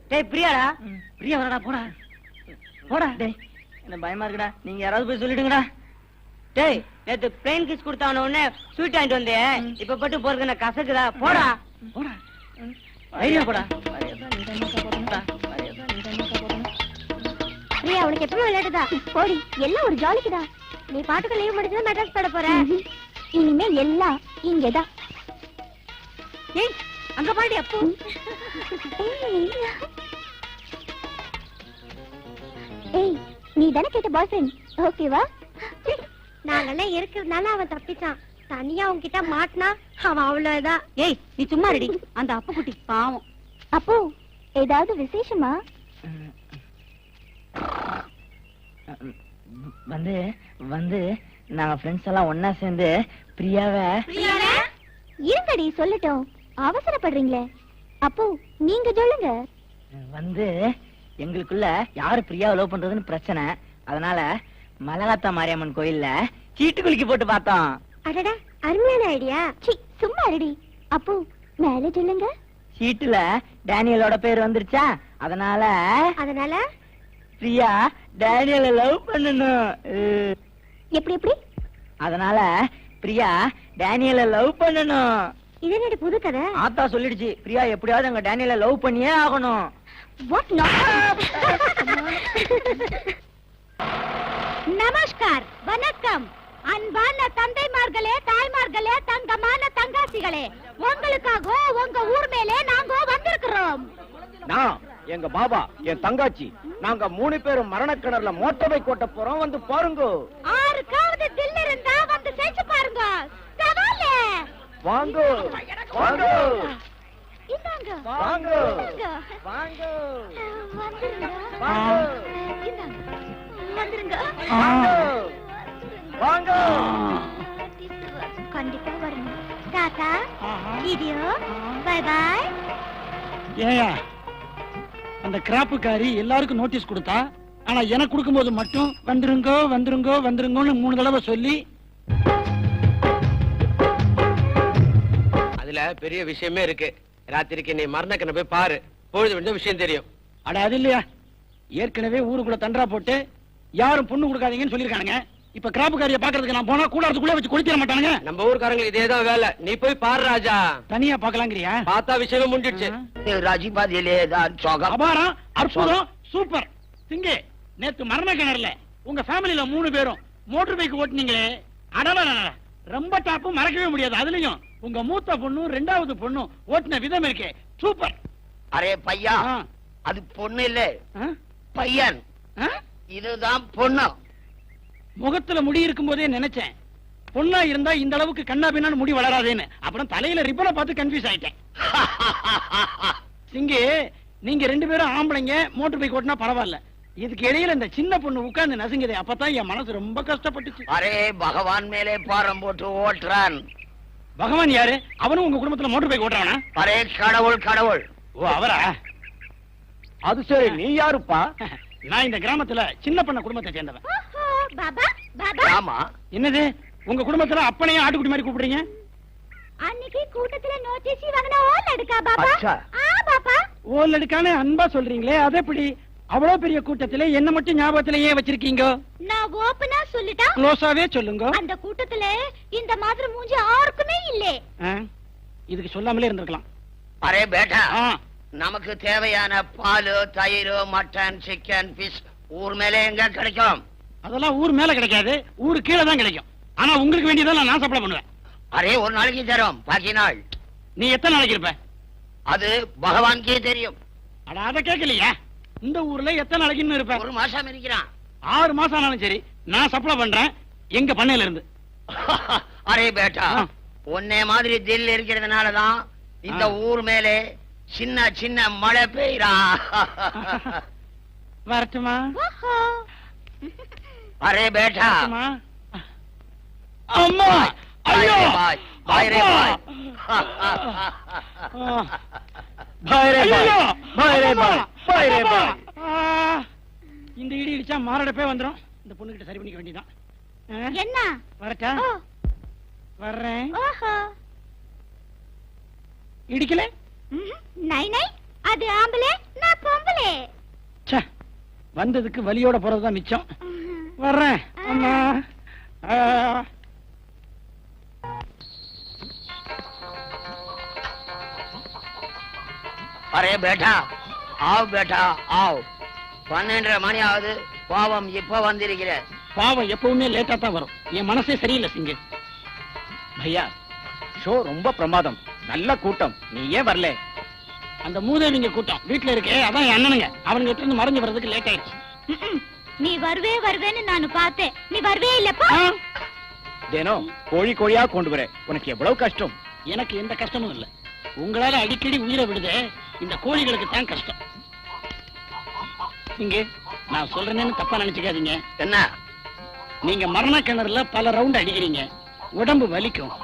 டேய் பிரியாடா, பிரியா வரடா, போடா போடா. டேய் என்ன பயமா இருக்குடா, நீங்க யாராவது போய் சொல்லிடுங்கடா. டேய் நேத்து பிளேன் கிஸ் கொடுத்தான உடனே ஸ்வீட் வாங்கிட்டு வந்தே, இப்ப பட்டு போறதுக்கு என்ன கசக்குதா? போடா போடா, தைரியம் போடா. பிரியா உனக்கு எப்பவும் விளையாடுதா? போடி, எல்லாம் ஒரு ஜாலிக்குதா. நீ பாட்டுக்கு லீவ் முடிஞ்சது மெட்ராஸ் போட போற. இனிமே எல்லாம் இங்கதான். ஏய் அங்க பாடி அப்போ. ஏய் நீ தானே கேட்ட பாய் ஃப்ரெண்ட், ஓகேவா? நாங்கெல்லாம் இருக்கிறதுனால அவன் தப்பிச்சான். தனியா உன்கிட்ட மாட்டினா அவன் அவ்வளவுதான். ஏய் நீ சும்மா ரெடி, அந்த அப்ப குட்டி பாவம். அப்போ ஏதாவது விசேஷமா? வந்து வந்து நாங்க ஃப்ரெண்ட்ஸ் எல்லாம் ஒன்னா சேர்ந்து பிரியாவை. இருங்கடி சொல்லட்டும், அவசரப்படுறீங்களே. அப்போ நீங்க சொல்லுங்க. வந்து எங்களுக்குள்ள யாரு பிரியாவை லவ் பண்றதுன்னு பிரச்சனை. அதனால மலகாத்தா மாரியம்மன் கோயில்ல சீட்டு குலுக்கி போட்டு பார்த்தோம். அடடா அருமையான ஐடியா. சும்மா ரெடி. அப்போ மேல சொல்லுங்க. சீட்டுல டேனியலோட பேர் வந்துருச்சா, அதனால பிரியா டேனியலை லவ் பண்ணணும். எப்படி எப்படி? அதனால பிரியா டேனியலை லவ் பண்ணணும். இது என்னடி புது கதை? ஆத்தா சொல்லிடுச்சு, பிரியா எப்படியாவது அங்க டேனியலை லவ் பண்ணியே ஆகணும். What நமஸ்கார், வணக்கம். அன்பான தந்தைமார்களே, தாய்மார்களே, தங்கமான தங்காசிகளே, உங்களுக்காக உங்க ஊர் மேலே நாங்க வந்திருக்கிறோம். நான் எங்க பாபா, என் தங்காச்சி, நாங்க 3 பேரும் மரணக்கிணறுல மோட்டரை கொட்ட போறோம். வந்து பாருங்க. 6வது தில் இருந்தா வந்து செஞ்சு பாருங்க. சவாலே வாங்க வாங்க இந்தாங்க வாங்க வாங்க வந்துருங்க வந்துருங்க வாங்க. கண்டிப்பா வரணும். Tata video bye bye. ஏயா அந்த கிராப்புக்காரி எல்லாருக்கும் நோட்டீஸ் கொடுத்தா, ஆனா எனக்கு கொடுக்கும்போது மட்டும் வந்துருங்கோ வந்துருங்கோ வந்துருங்கோன்னு 3 தடவை சொல்லி. அதுல பெரிய விஷயமே இருக்கு. ராத்திரிக்கு நீ மரணக்கண்ண போய் பாரு, பொழுது விழுந்த விஷயம் தெரியும். அட அது இல்லையா, ஏற்கனவே ஊருக்குள்ள தண்டரா போட்டு யாரும் பொண்ணு கொடுக்காதீங்கன்னு சொல்லிருக்கானுங்க. இப்ப கிராப்புக்காரியை பாக்குறதுக்கு நான் போனா கூடாரத்துக்குள்ளே வச்சு கொளுத்திட மாட்டானுங்க. நம்ம ஊர்க்காரங்களுக்கு இதேதான் வேலை. நீ போய் பாரு ராஜா. தனியா பாக்கலாங்கிறியா? பார்த்தா விஷயமே முடிஞ்சிடுச்சு. அபாரம், அற்புதம், சூப்பர். சிங்கே, நேத்து மரண கிணறுல உங்க ஃபேமிலில 3 பேரும் மோட்டர் பைக் ஓட்டுனீங்களே, அடவர ரொம்ப டாப்பு, மறக்கவே முடியாது. அதுலயும் உங்க மூத்த பொண்ணும் 2வது பொண்ணும் ஓட்டின விதம் இருக்கே, சூப்பர். அரே பையா, அது பொண்ணு இல்ல பையன். இதுதான் பொண்ணு. முகத்துல முடி இருக்கும் போதே நினைச்சேன், பொண்ணா இருந்தா இந்த அளவுக்கு கண்ணா பின்னான்னு முடி வளராதேன்னு. அப்புறம் தலையில ரிப்பனை பார்த்து கன்ஃபியூஸ் ஆயிட்டேன். சிங்கே, நீங்க 2 பேரும் ஆம்பளைங்க, மோட்டர் பைக் ஓட்டினா பரவாயில்ல. இதுக்கு இடையில இந்த சின்ன பொண்ணு உட்கார்ந்து நசுங்குதே, அப்பதான் என் மனசு ரொம்ப கஷ்டப்பட்டுச்சு. அரே பகவான் மேலே பாரம் போட்டு ஓட்டுறான். பகவான் யாரு? அவனும் உங்க குடும்பத்துல மோட்டர் பைக் ஓட்டுறானா? அரே கடவுள் கடவுள். ஓ அவரா? அது சரி, நீ யாருப்பா? நான் இந்த கிராமத்துல சின்ன பண்ண குடும்பத்தை சேர்ந்தவன். பாபா பாபா. ஆமா. என்னது உங்க குடும்பத்துல அப்பனையும் ஆட்டுக்குட்டி மாதிரி கூப்பிடுறீங்க? அன்னைக்கு கூட்டத்துல நோட்டீஸ் வாங்கினா ஓல் எடுக்கா பாபா. பாபா ஓல் எடுக்கானே அன்பா சொல்றீங்களே, அது எப்படி? அவ்வளவு பெரிய கூட்டத்துல என்ன மட்டும் ஞாபகத்துல ஏன் வச்சிருக்கீங்க? நான் ஓபனா சொல்லிட்டா க்ளோஸாவே சொல்லுங்க. அந்த கூட்டத்துல இந்த மாதிரி மூஞ்சி யாருக்குமே இல்ல. இதுக்கு சொல்லாமலே இருந்திருக்கலாம். அரே பேட்டா, நமக்கு தேவையான பால், தயிர், மட்டன், சிக்கன், ஃபிஷ் ஊர் மேலே எங்க கிடைக்கும்? அதெல்லாம் ஊர் மேல கிடைக்காது, ஊரு கீழே தான் கிடைக்கும். ஆனா உங்களுக்கு வேண்டியதெல்லாம் நான் சப்ளை பண்ணுவேன். அரே ஒரு நாளைக்கு தரும், பாக்கி நாள் நீ எத்தனை நாளைக்கு இருப்ப? அது பகவான்கே தெரியும். அட அத கேட்கலையா? இந்த ஊர்ல எத்தனை நாளைக்கு இருப்ப? 1 மாசம் இருக்கிறான். 6 மாசம் ஆனாலும் சரி, நான் சப்ளை பண்றேன் எங்க பண்ணையில இருந்து. அரே பேட்டா, உன்னை மாதிரி தில் இருக்கிறதுனாலதான் இந்த ஊர் மேலே சின்ன சின்ன மழை பெய்யறா. வரட்டுமா? அரே பேட்டா. அம்மா, ஐயோ, பாய் பாய் ரே பாய். பாய் ரே பாய், பாய் ரே பாய், பாய் ரே பாய். இந்த இடி இடிச்சா மாரடைப்பே வந்துரும். இந்த பொண்ணு கிட்ட சரி பண்ணிக்க வேண்டியதான். என்ன? வரட்டா? வர்றேன். ஓஹோ. இடிக்கல? நை நை, அது ஆம்பளை, நான் பொம்பளை. வந்ததுக்கு வலியோட போறதுதான் மிச்சம். வர்றேன் அம்மா. அரே பேட்டா ஆவ் பேட்டா ஆவ். 12:30 மணி ஆகுது. பாவம் இப்ப வந்திருக்கிற. பாவம் எப்பவுமே லேட்டா தான் வரும். என் மனசே சரியில்லை சிங்கு. பையா ஷோ ரொம்ப பிரமாதம், நல்ல கூட்டம், நீ ஏன் வரல? அந்த மூதேவிங்க கூட்டம் வீட்டுல இருக்கே, அதான் என் அண்ணனுங்க. அவனுங்க கிட்ட இருந்து மறைஞ்சு வர்றதுக்கு லேட் ஆயிடுச்சு. நீ வருவேன்னு நானு பார்த்தேன், நீ வருவே இல்லப்பா. தினம் கோழி கோழியா கொண்டு வர உனக்கு எவ்வளவு கஷ்டம். எனக்கு எந்த கஷ்டமும் இல்ல. உங்களால அடிக்கடி உயிரை விடுதே, இந்த கோழிகளுக்கு தான் கஷ்டம். இங்க நான் சொல்றேன்னு தப்பா நினைச்சுக்காதீங்க. என்ன? நீங்க மரண கிணறுல பல ரவுண்ட் அடிக்கிறீங்க, உடம்பு வலிக்கும்.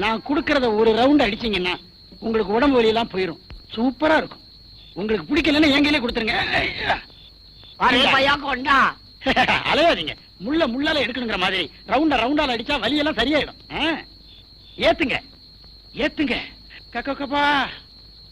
நான் குடுக்கறத ஒரு ரவுண்ட் அடிச்சீங்கன்னா உங்களுக்கு உடம்பு வலி எல்லாம் போயிரும். சூப்பரா இருக்கும். உங்களுக்கு பிடிக்கலன்னா என் கையிலே கொடுத்துருங்க. அரே பையா கொண்டா. அலையாதீங்க. முள்ளால எடுக்கணுங்கிற மாதிரி ரவுண்டால அடிச்சா வலி எல்லாம் சரியாயிடும். ஏத்துங்க ஏத்துங்க. கப்பா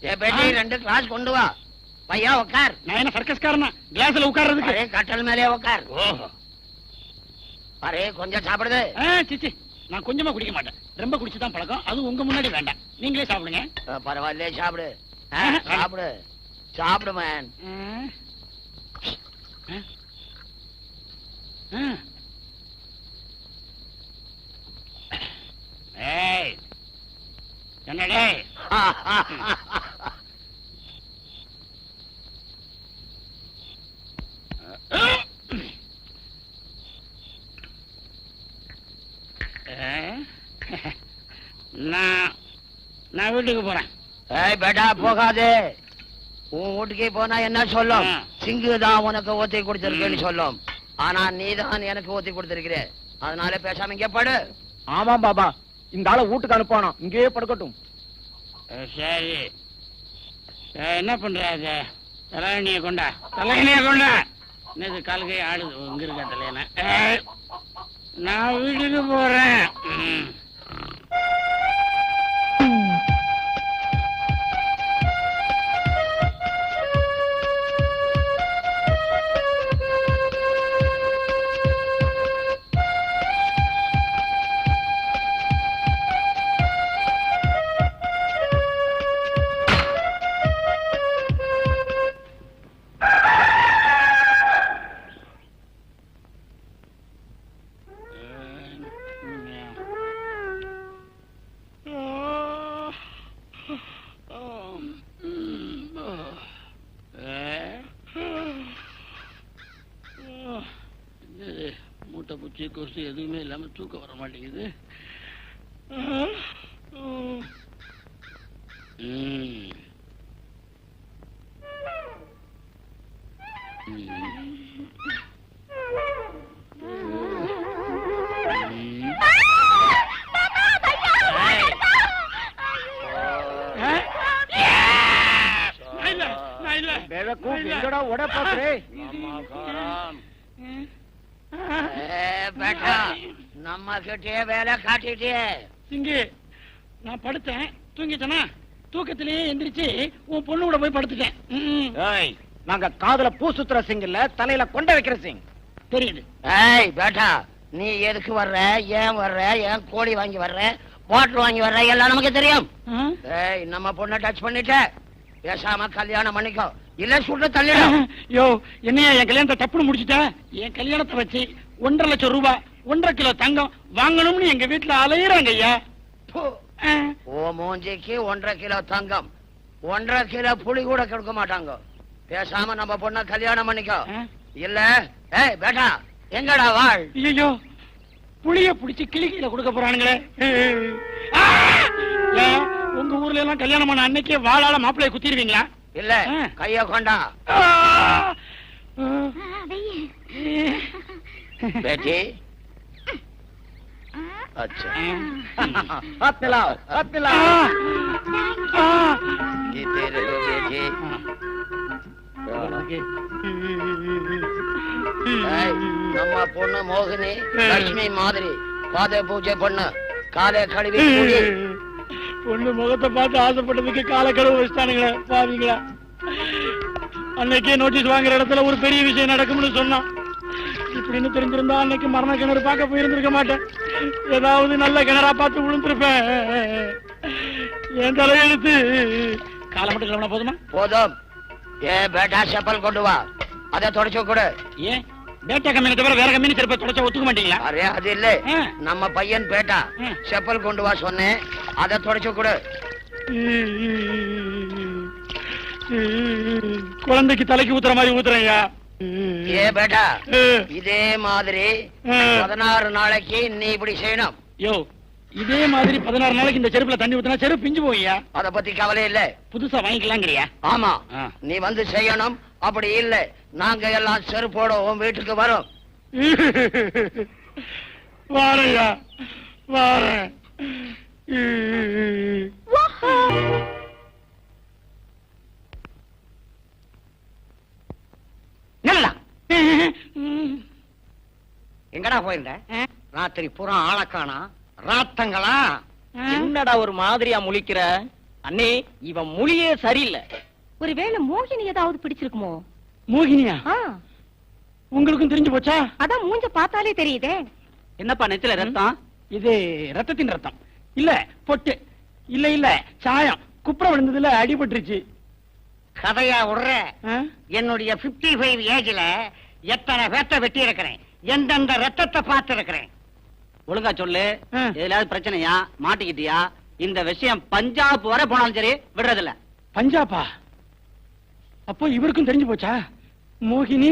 ஏ பேட்டி 2 கிளாஸ் கொண்டு வா. பையா உட்கார். நான் என்ன சர்க்கஸ்காரனா கிளாஸ்ல உட்கார்றதுக்கு? அரே கட்டல் மேலே உட்கார். ஓஹோ. அரே கொஞ்சம் சாப்பிடுது. சிச்சி, நான் கொஞ்சமா குடிக்க மாட்டேன். ரொம்ப குடிச்சுதான் பழக்கம். அது உங்க முன்னாடி வேண்டாம். நீங்களே சாப்பிடுங்க. பரவாயில்ல, சாப்பிடு. சாப்பிடு சாப்பிடு மேன். என்னடே நான் வீட்டுக்கு போறேன். ஏய் பேட்டா போகாதே. உன் வீட்டுக்கே போனா என்ன சொல்லும்? சிங்கு தான் உனக்கு ஊத்தி கொடுத்திருக்கேன்னு சொல்லும். ஆனா நீ தான் எனக்கு ஊத்தி கொடுத்திருக்கிற. அதனால பேசாம இங்கே படு. ஆமா பாபா, இந்த ஆளை வீட்டுக்கு அனுப்பானோ, இங்கேயே படுக்கட்டும். சரி, என்ன பண்ற? தலையணிய கொண்டா, தலையணிய கொண்டா. என்னது கால்கை ஆடுது? இங்க இருக்க தலையணை. நான் வீட்டுக்கு போறேன். மூட்டை பூச்சி கொசு எதுவுமே இல்லாம தூக்கம் வர மாட்டேங்குது. எங்கடா உட பாக்குறே? பேட்டா நம்ம கிட்டே வேலை காட்டிட்டே. சிங்கு, நான் படுத்தேன், தூங்கிட்டேனா? தூக்கத்திலேயே எந்திரிச்சு உன் பொண்ணு கூட போய் படுத்துட்டேன். நாங்க காதுல பூ சுத்துற சிங் இல்ல, தலையில கொண்ட வைக்கிற சிங். தெரியுது. ஏய் பேட்டா, நீ எதுக்கு வர்ற, ஏன் வர்ற, ஏன் கோழி வாங்கி வர்ற, பாட்டில் வாங்கி வர்ற, எல்லாம் நமக்கு தெரியும். ஏய் நம்ம பொண்ணை டச் பண்ணிட்ட, பேசாம கல்யாணம் பண்ணிக்கோ, இல்ல சுட்டு தள்ளிடும். யோ, என்னையா என் கல்யாணத்தை தப்புன்னு முடிச்சுட்ட? என் கல்யாணத்தை வச்சு 1.5 லட்சம் ரூபாய் 1.5 கிலோ தங்கம் வாங்கணும்னு எங்க வீட்டுல அலையிறாங்க ஐயா. ஓ மூஞ்சிக்கு 1.5 கிலோ தங்கம், 1.5 கிலோ புளி கூட கொடுக்க மாட்டாங்க. பேசாம நம்ம பொண்ண கல்யாணம் பண்ணிக்கோ, இல்ல ஏய் பேட்டா எங்கடா வாழ்? ஐயோ, புளிய புடிச்சு கிளிக்கில கொடுக்க போறானுங்களே. உங்க ஊர்ல எல்லாம் கல்யாணம் பண்ண அன்னைக்கே வாளால மாப்பிள்ளைய குத்திடுவீங்களா? இல்ல கைய கொண்டா. बेटी अच्छा हाथ मिलाओ, हाथ मिलाओ। जीते रहो बेटी। நம்ம பொண்ணு மோகினி லட்சுமி மாதிரி பாதை பூஜை பண்ணு, காலை கழுவி குடி. பொண்ணு முகத்தை பார்த்து ஆசைப்பட்டதுக்கு காலை கழுவு வச்சுட்டானுங்களே பாவீங்களா. அன்னைக்கே நோட்டீஸ் வாங்குற இடத்துல ஒரு பெரிய விஷயம் நடக்கும்னு சொன்னான். இப்படின்னு தெரிஞ்சிருந்தா அன்னைக்கு மரண கிணறு பார்க்க போயிருந்திருக்க மாட்டேன். ஏதாவது நல்ல கிணறா பார்த்து விழுந்திருப்பேன். என் தலையெழுத்து. காலை மட்டும் கிளம்பினா போதுமா? போதும். பேட்டா செப்பல் கொண்டு வா, அதை தொடச்சு கொடு. ஏன் பேட்டா கம்பெனி தவிர வேற கம்பெனி திருப்ப தொடச்சா ஒத்துக்க மாட்டீங்களா? அரே அது இல்ல, நம்ம பையன் பேட்டா செப்பல் கொண்டு வா சொன்னேன், அதை தொடச்சு கொடு. குழந்தைக்கு தலைக்கு ஊத்துற மாதிரி ஊத்துறையா? பேட்டா இதே மாதிரி 16 நாளைக்கு நீ இப்படி செய்யணும். யோ, இதே மாதிரி 16 நாளைக்கு இந்த செருப்புல தண்ணி ஊத்தினா செருப்பு பிஞ்சு போய்யா. அத பத்தி கவலை இல்ல, புதுசா வாங்கிக்கலாங்கிறியா? ஆமா, நீ வந்து செய்யணும். அப்படி இல்ல நாங்க எல்லாம் செருப்போட உன் வீட்டுக்கு வரோம். வாரையா வாரேன். எங்கடா போயிருந்த? ராத்திரி பூரா ஆளக்கானா ராத்தங்களா? என்னடா ஒரு மாதிரியா முழிக்கிற? அண்ணே, இவன் மொழியே சரியில்லை. ஒருவேளை மோகினி ஏதாவது பிடிச்சிருக்குமோ? மோகினியா? உங்களுக்கும் தெரிஞ்சு போச்சா? அதான் மூஞ்ச பார்த்தாலே தெரியுதே. என்னப்பா நெத்தில ரத்தம்? இது ரத்தத்தின் ரத்தம் இல்ல, பொட்டு இல்ல இல்ல, சாயம். குப்புற விழுந்ததுல அடிபட்டுருச்சு. கதையா விடுற? என்னுடைய 55 ஏஜ்ல எத்தனை பேத்த வெட்டி இருக்கிறேன், எந்தெந்த ரத்தத்தை பார்த்து இருக்கிறேன். ஒழுங்கா சொல்லு. எதுலாவது பிரச்சனையா? மாட்டிக்கிட்டியா? இந்த விஷயம் பஞ்சாப் வரை போனாலும் சரி விடுறதில்ல. பஞ்சாபா? அப்போ இவருக்கும் தெரிஞ்சு போச்சா? மோகினி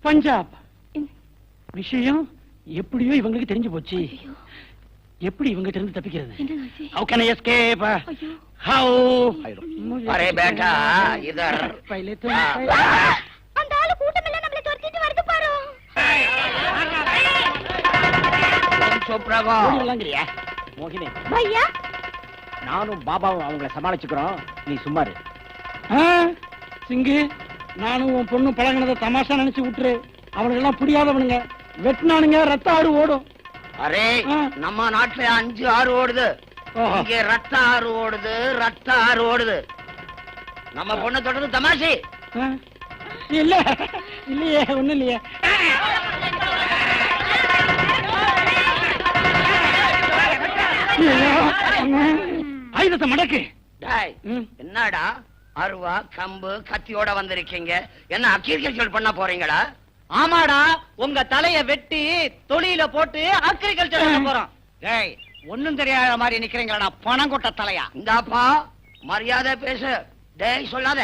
பஞ்சாப் விஷயம் எப்படியோ இவங்களுக்கு தெரிஞ்சு போச்சு. எப்படி இவங்க இருந்து தப்பிக்கிறது? How can I escape? How? அரே பேட்டா இதர். அந்த ஆளு கூட்டம் எல்லாம் நம்மள துரத்திட்டு வருது பாரு. சுப்ரகோ ஓடிங்கறியா? மோகினி பையா, நானும் பாபாவும் அவங்கள சமாளிச்சுக்கிறோம், நீ சும்மா இரு. சிங்கு, நானும் உன் பொண்ணு பழகினதை தமாஷா நினைச்சு விட்டுரு. அவனுக்கு புரியாதவனுங்க, வெட்டினானுங்க, ரத்த ஆறு ஓடும். அரே நம்ம நாட்டுல 5 ஆறு ஓடுது, இங்க ரத்த ஆறு ஓடுது, ரத்த ஆறு ஓடுது. நம்ம பொண்ணு தொடர்ந்து தமாஷி இல்ல இல்லையே, ஒண்ணு இல்லையே. ஆயுதத்தை மடக்கு. என்னடா அருவா கம்பு கத்தியோட வந்திருக்கீங்க? என்ன அக்ரிகல்ச்சர் பண்ண போறீங்களா? ஆமாடா, உங்க தலைய வெட்டி தொழில போட்டு அக்ரிகல்ச்சர் பண்ண போறோம். டேய், ஒண்ணும் தெரியாத மாதிரி நிக்கிறீங்களா? பணம் கொட்ட தலையா? இந்தாப்பா மரியாதை பேசு. டேய் சொல்லாத.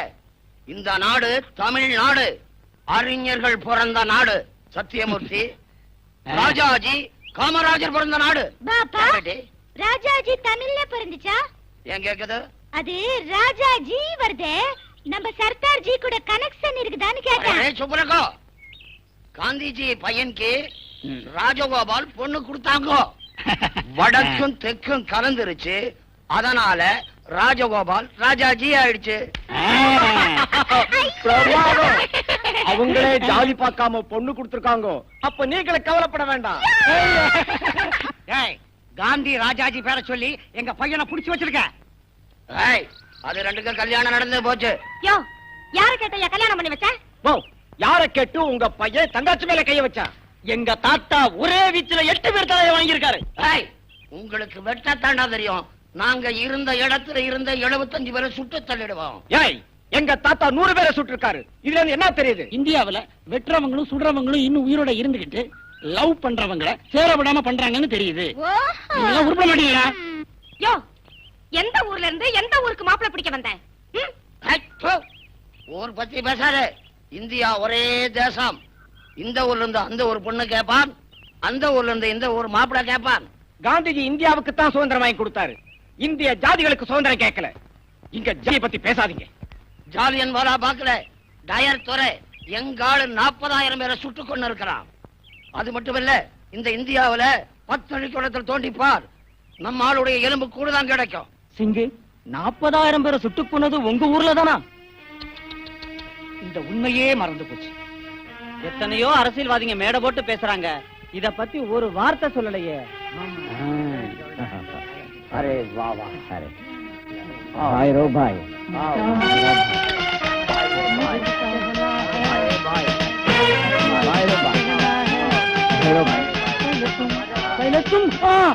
இந்த நாடு தமிழ்நாடு, அறிஞர்கள் பிறந்த நாடு. சத்தியமூர்த்தி, ராஜாஜி, காமராஜர் பிறந்த நாடு. பாப்பா, ராஜாஜி தமிழ்ல பிறந்துச்சா? ஏன் கேக்குது? அது ராஜாஜி வருதே, நம்ம சர்தார் ஜி கூட கனெக்ஷன் இருக்குதான்னு கேட்டேன். சுப்ரகோ, காந்திஜி பையனுக்கு ராஜகோபால் பொண்ணு கொடுத்தாங்க. வடக்கும் தெற்கும் கலந்துருச்சு, அதனால ராஜகோபால் ராஜாஜி ஆயிடுச்சு. அவங்களே ஜாதி பார்க்காம பொண்ணு கொடுத்திருக்காங்க. அப்ப நீங்களே கவலைப்பட வேண்டாம். காந்தி ராஜாஜி பேர சொல்லி எங்க பையனை புடிச்சு வச்சிருக்க. அது ரெண்டுக்கும் கல்யாணம் நடந்து போச்சு. யோ, யார கேட்டயா கல்யாணம் பண்ணி வச்ச? ஓ, யார கேட்டு உங்க பையன் தங்கச்சி மேல கைய வச்சான்? எங்க தாத்தா ஒரே வீச்சுல 8 பேர் தலையை வாங்கியிருக்காரு. உங்களுக்கு வெட்டத்தாண்டா தெரியும். நாங்க இருந்த இடத்துல இருந்த 75 பேரை சுட்டு தள்ளிடுவோம். எங்க தாத்தா 100 பேரை சுட்டிருக்காரு. இதுல இருந்து என்ன தெரியுது? இந்தியாவுல வெட்டுறவங்களும் சுடுறவங்களும் இன்னும் உயிரோட இருந்துகிட்டு லவ் பண்றவங்கள சேர விடாம பண்றாங்கன்னு தெரியுது. உருப்பட மாட்டீங்களா? யோ, எந்த ஊர்ல இருந்து எந்த ஊருக்கு மாப்பிள்ளை பிடிக்க வந்தேன்? ஊர் பத்தி பேசாரு. இந்தியா ஒரே தேசம். இந்த ஊர்ல இருந்து அந்த ஒரு பொண்ணு கேட்பான், அந்த ஊர்ல இருந்து இந்த ஊர் மாப்பிள்ளை கேட்பான். காந்திஜி இந்தியாவுக்கு தான் சுதந்திரம் வாங்கி கொடுத்தாரு, இந்திய ஜாதிகளுக்கு சுதந்திரம் கேட்கல. இங்க ஜாதியை பத்தி பேசாதீங்க. ஜாலியன் வாலா பாக்கல டயர் துறை எங்காலு 40,000 பேரை சுட்டு கொண்டு இருக்கிறான். அது மட்டுமில்ல, இந்த இந்தியாவுல 10 அடி குளத்தில் தோண்டிப்பார், நம்ம ஆளுடைய எலும்பு கூடுதான் கிடைக்கும். சிங்கு, 40,000 பேரை சுட்டு கொன்னது உங்க ஊர்ல தானா? இந்த உண்மையே மறந்து போச்சு. எத்தனையோ அரசியல்வாதிங்க மேடை போட்டு பேசுறாங்க, இத பத்தி ஒரு வார்த்தை சொல்லலையே. அரே வா வா, அரே பாய் ரோ பாய். தைலத்தும்